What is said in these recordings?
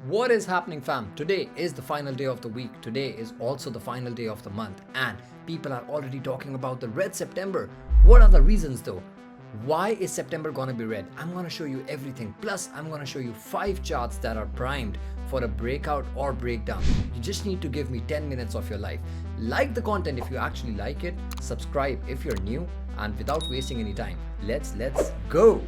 What is happening, fam? Today is the final day of the week. Today is also the final day of the month, and people are already talking about the red September. What are the reasons though? Why is September gonna be red? I'm gonna show you everything. Plus, I'm gonna show you 5 charts that are primed for a breakout or breakdown. You just need to give me 10 minutes of your life. Like the content if you actually like it, subscribe if you're new, and without wasting any time, let's go.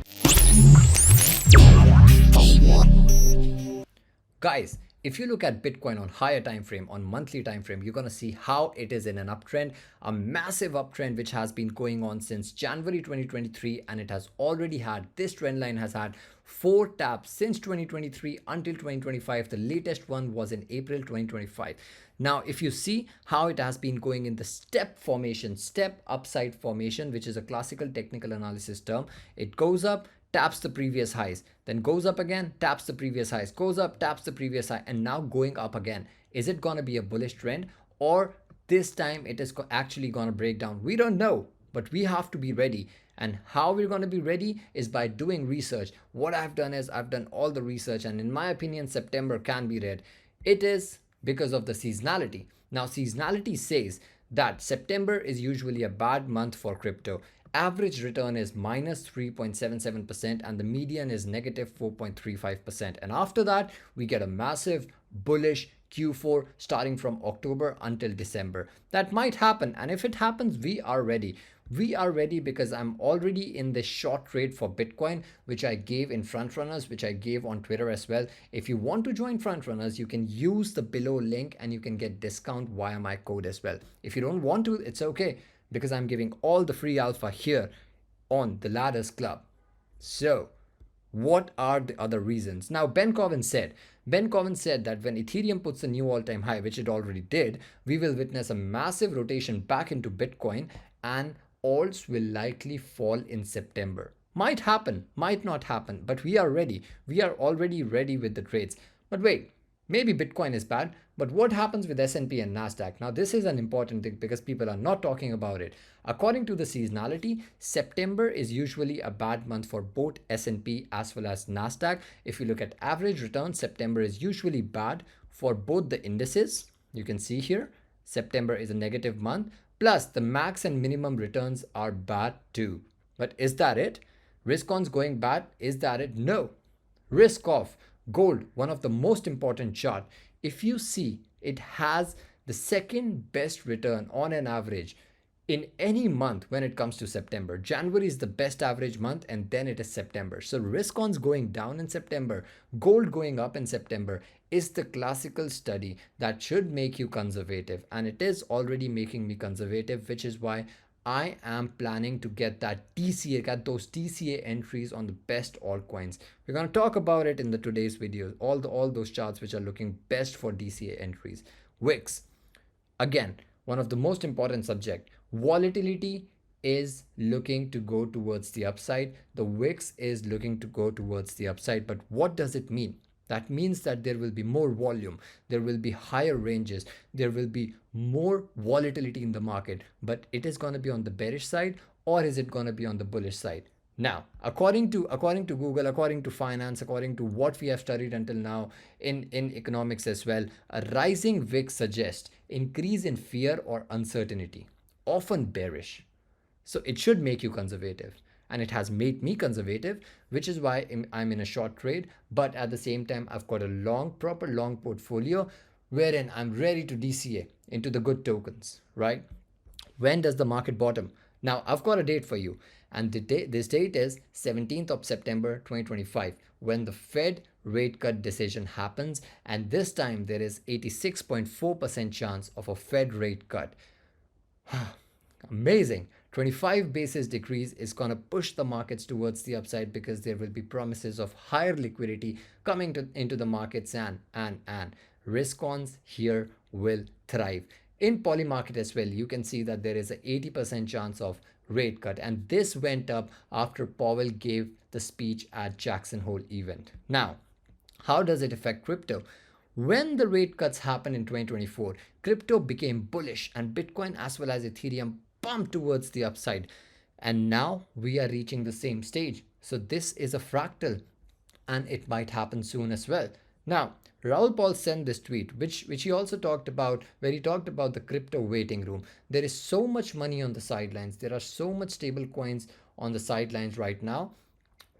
Guys, if you look at Bitcoin on higher time frame, on monthly time frame, you're going to see how it is in an uptrend, a massive uptrend which has been going on since January 2023, and it has already had, this trend line has had 4 taps since 2023 until 2025. The latest one was in April 2025. Now, if you see how it has been going in the step formation, step upside formation, which is a classical technical analysis term, it goes up, taps the previous highs, then goes up again, taps the previous highs, goes up, taps the previous high, and now going up again. Is it going to be a bullish trend, or this time it is actually going to break down? We don't know, but we have to be ready. And how we're going to be ready is by doing research. What I've done is I've done all the research, and in my opinion, September can be red. It is because of the seasonality. Now, seasonality says that September is usually a bad month for crypto. Average return is minus 3.77% and the median is negative 4.35%. And after that, we get a massive bullish Q4 starting from October until December. That might happen. And if it happens, we are ready. We are ready because I'm already in the short trade for Bitcoin, which I gave in Frontrunners, which I gave on Twitter as well. If you want to join Frontrunners, you can use the below link and you can get discount via my code as well. If you don't want to, it's okay, because I'm giving all the free alpha here on the Ladders Club. So what are the other reasons? Now, Ben Cowen said that when Ethereum puts a new all-time high, which it already did, we will witness a massive rotation back into Bitcoin and alts will likely fall in September. Might happen, might not happen, but we are ready. We are already ready with the trades. But wait, maybe Bitcoin is bad, but what happens with S&P and NASDAQ? Now, this is an important thing because people are not talking about it. According to the seasonality, September is usually a bad month for both S&P as well as NASDAQ. If you look at average return, September is usually bad for both the indices. You can see here, September is a negative month. Plus, the max and minimum returns are bad too. But is that it? Risk ons going bad, is that it? No. Risk off. Gold, one of the most important chart. If you see, it has the second best return on an average in any month when it comes to September. January is the best average month, and then it is September. So risk ons going down in September, gold going up in September is the classical study that should make you conservative, and it is already making me conservative, which is why I am planning to get that DCA, get those DCA entries on the best altcoins. We're going to talk about it in the today's video, all those charts which are looking best for DCA entries. Wicks, again, one of the most important subject. Volatility is looking to go towards the upside. The Wicks is looking to go towards the upside. But what does it mean? That means that there will be more volume, there will be higher ranges, there will be more volatility in the market, but it is going to be on the bearish side, or is it going to be on the bullish side? Now, according to Google, according to finance, according to what we have studied until now in economics as well, a rising VIX suggests increase in fear or uncertainty, often bearish. So it should make you conservative. And it has made me conservative, which is why I'm in a short trade. But at the same time, I've got a proper long portfolio wherein I'm ready to DCA into the good tokens, right? When does the market bottom? Now, I've got a date for you. And this date is 17th of September 2025, when the Fed rate cut decision happens. And this time, there is 86.4% chance of a Fed rate cut. Amazing. 25 basis decrease is going to push the markets towards the upside because there will be promises of higher liquidity coming into the markets, and risk ons here will thrive. In poly market as well, you can see that there is an 80% chance of rate cut, and this went up after Powell gave the speech at Jackson Hole event. Now, how does it affect crypto? When the rate cuts happened in 2024, crypto became bullish and Bitcoin as well as Ethereum pumped towards the upside. And now we are reaching the same stage. So this is a fractal and it might happen soon as well. Now, Raul Paul sent this tweet, which he also talked about, where he talked about the crypto waiting room. There is so much money on the sidelines. There are so much stable coins on the sidelines right now,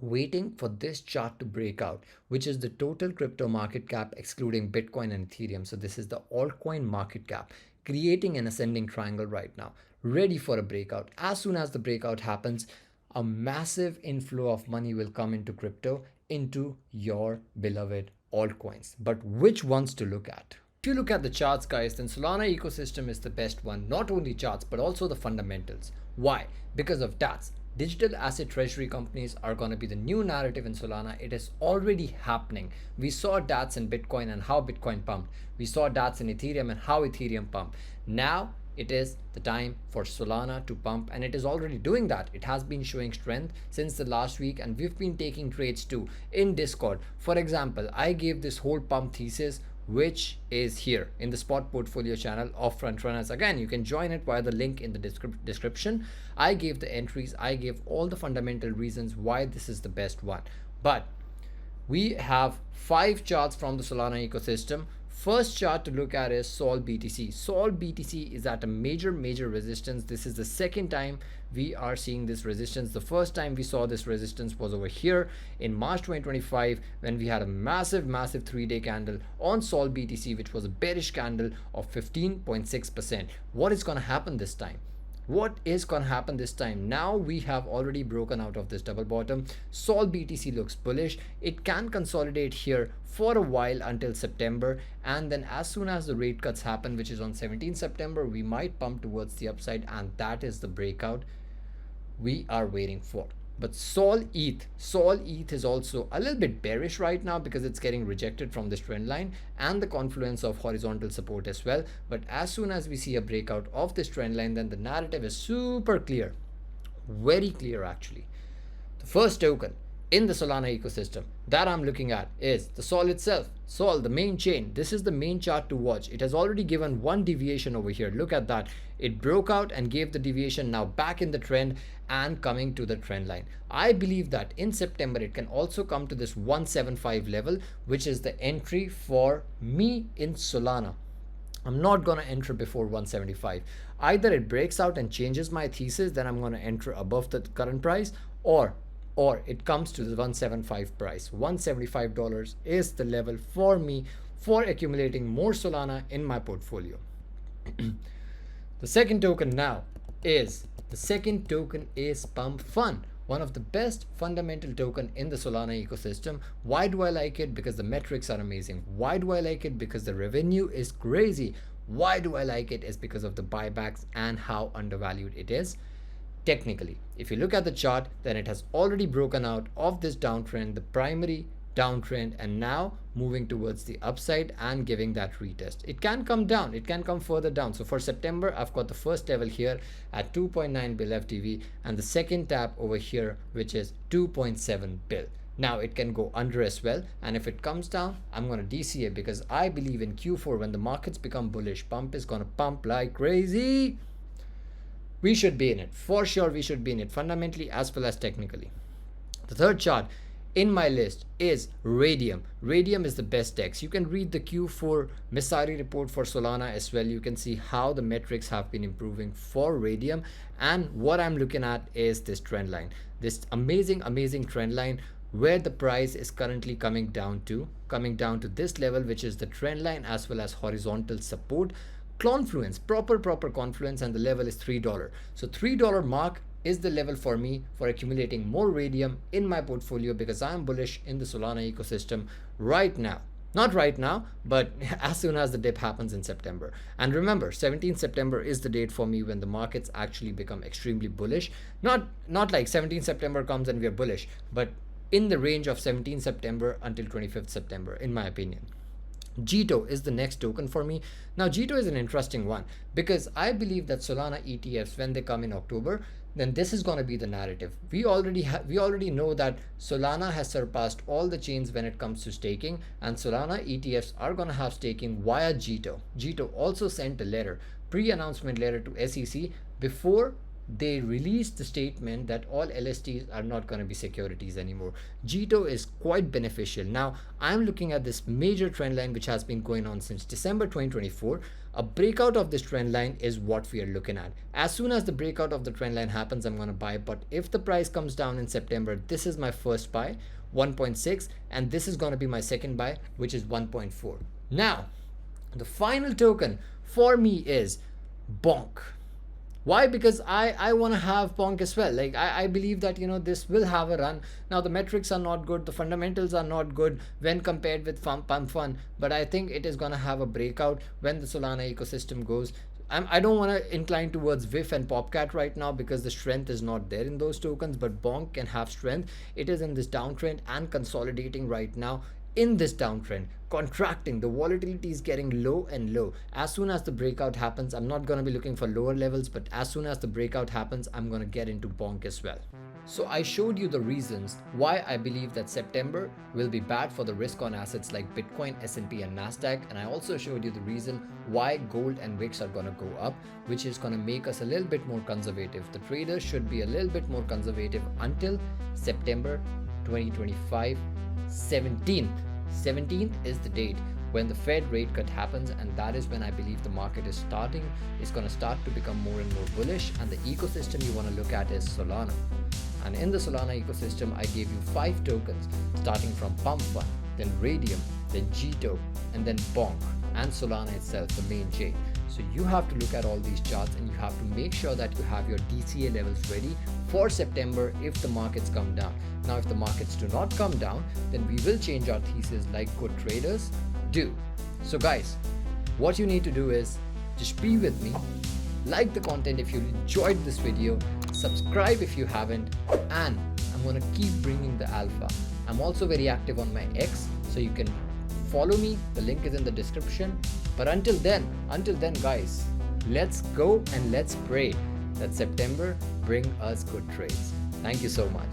waiting for this chart to break out, which is the total crypto market cap excluding Bitcoin and Ethereum. So this is the altcoin market cap, creating an ascending triangle right now, ready for a breakout. As soon as the breakout happens, a massive inflow of money will come into crypto, into your beloved altcoins. But which ones to look at? If you look at the charts, guys, then Solana ecosystem is the best one. Not only charts, but also the fundamentals. Why? Because of DATs. Digital asset treasury companies are going to be the new narrative in Solana. It is already happening. We saw DATs in Bitcoin and how Bitcoin pumped. We saw DATs in Ethereum and how Ethereum pumped. Now it is the time for Solana to pump, and it is already doing that. It has been showing strength since the last week, and we've been taking trades too in Discord. For example, I gave this whole pump thesis, which is here in the spot portfolio channel of Front Runners. Again, you can join it via the link in the description. I gave the entries, I gave all the fundamental reasons why this is the best one. But we have 5 charts from the Solana ecosystem. First chart to look at is Sol BTC. Sol BTC is at a major resistance. This is the second time we are seeing this resistance. The first time we saw this resistance was over here in March 2025, when we had a massive 3-day candle on Sol BTC, which was a bearish candle of 15.6%. What is going to happen this time? What is going to happen this time? Now we have already broken out of this double bottom. Sol BTC looks bullish. It can consolidate here for a while until September, and then as soon as the rate cuts happen, which is on 17 September, we might pump towards the upside, and that is the breakout we are waiting for. But Sol ETH is also a little bit bearish right now because it's getting rejected from this trend line and the confluence of horizontal support as well. But as soon as we see a breakout of this trend line, then the narrative is super clear, very clear actually. The first token in the Solana ecosystem that I'm looking at is the Sol itself. Sol, the main chain. This is the main chart to watch. It has already given one deviation over here. Look at that. It broke out and gave the deviation, now back in the trend and coming to the trend line. I believe that in September it can also come to this 175 level, which is the entry for me in Solana. I'm not going to enter before 175. Either it breaks out and changes my thesis, then I'm going to enter above the current price, or it comes to the 175 price. $175 is the level for me for accumulating more Solana in my portfolio. The second token is Pump Fun, one of the best fundamental token in the Solana ecosystem. Why do I like it? Because the metrics are amazing. Why do I like it? Because the revenue is crazy. Why do I like it? Is because of the buybacks and how undervalued it is. Technically, if you look at the chart, then it has already broken out of this downtrend, the primary downtrend, and now moving towards the upside and giving that retest. It can come down, it can come further down. So for September, I've got the first level here at 2.9 bill FTV and the second tap over here, which is 2.7 bill. Now it can go under as well, and if it comes down, I'm going to DCA because I believe in Q4 when the markets become bullish, pump is going to pump like crazy. We should be in it. For sure, we should be in it fundamentally as well as technically. The third chart in my list is Radium. Radium is the best DEX. You can read the Q4 Messari report for Solana as well. You can see how the metrics have been improving for Radium. And what I'm looking at is this trend line. This amazing trend line where the price is currently coming down to this level, which is the trend line as well as horizontal support. Confluence, proper confluence, and the level is $3. So $3 mark is the level for me for accumulating more Radium in my portfolio because I'm bullish in the Solana ecosystem right now. Not right now, but as soon as the dip happens in September. And remember, 17th September is the date for me when the markets actually become extremely bullish. Not like 17th September comes and we are bullish, but in the range of 17th September until 25th September, in my opinion. GITO is the next token for me. Now GITO is an interesting one because I believe that Solana ETFs, when they come in October, then this is going to be the narrative. We already know that Solana has surpassed all the chains when it comes to staking, and Solana ETFs are going to have staking via GITO. GITO also sent a letter, pre-announcement letter to SEC before they released the statement that all LSTs are not going to be securities anymore. GTO is quite beneficial. Now, I'm looking at this major trend line which has been going on since December 2024. A breakout of this trend line is what we are looking at. As soon as the breakout of the trend line happens, I'm going to buy. But if the price comes down in September, this is my first buy, 1.6, and this is going to be my second buy, which is 1.4. Now, the final token for me is Bonk. Why? Because I want to have Bonk as well. Like I believe that, you know, this will have a run. Now the metrics are not good, the fundamentals are not good when compared with Pump Fun, but I think it is gonna have a breakout when the Solana ecosystem goes. I don't want to incline towards VIF and Popcat right now because the strength is not there in those tokens, but Bonk can have strength. It is in this downtrend and consolidating right now. In this downtrend, contracting, the volatility is getting low and low. As soon as the breakout happens, I'm not going to be looking for lower levels, but as soon as the breakout happens, I'm going to get into Bonk as well. So I showed you the reasons why I believe that September will be bad for the risk on assets like Bitcoin, S&P and NASDAQ, and I also showed you the reason why gold and VIX are going to go up, which is going to make us a little bit more conservative. The traders should be a little bit more conservative until September 2025. 17th is the date when the Fed rate cut happens, and that is when I believe the market is going to start to become more and more bullish. And the ecosystem you want to look at is Solana. And in the Solana ecosystem, I gave you 5 tokens starting from Pump Fund, then Radium, then GTO, and then Bonk, and Solana itself, the main chain. So you have to look at all these charts and you have to make sure that you have your DCA levels ready for September if the markets come down. Now, if the markets do not come down, then we will change our thesis like good traders do. So guys, what you need to do is just be with me, like the content if you enjoyed this video, subscribe if you haven't, and I'm going to keep bringing the alpha. I'm also very active on my X, so you can follow me. The link is in the description. But until then guys, let's go and let's pray that September bring us good trades. Thank you so much.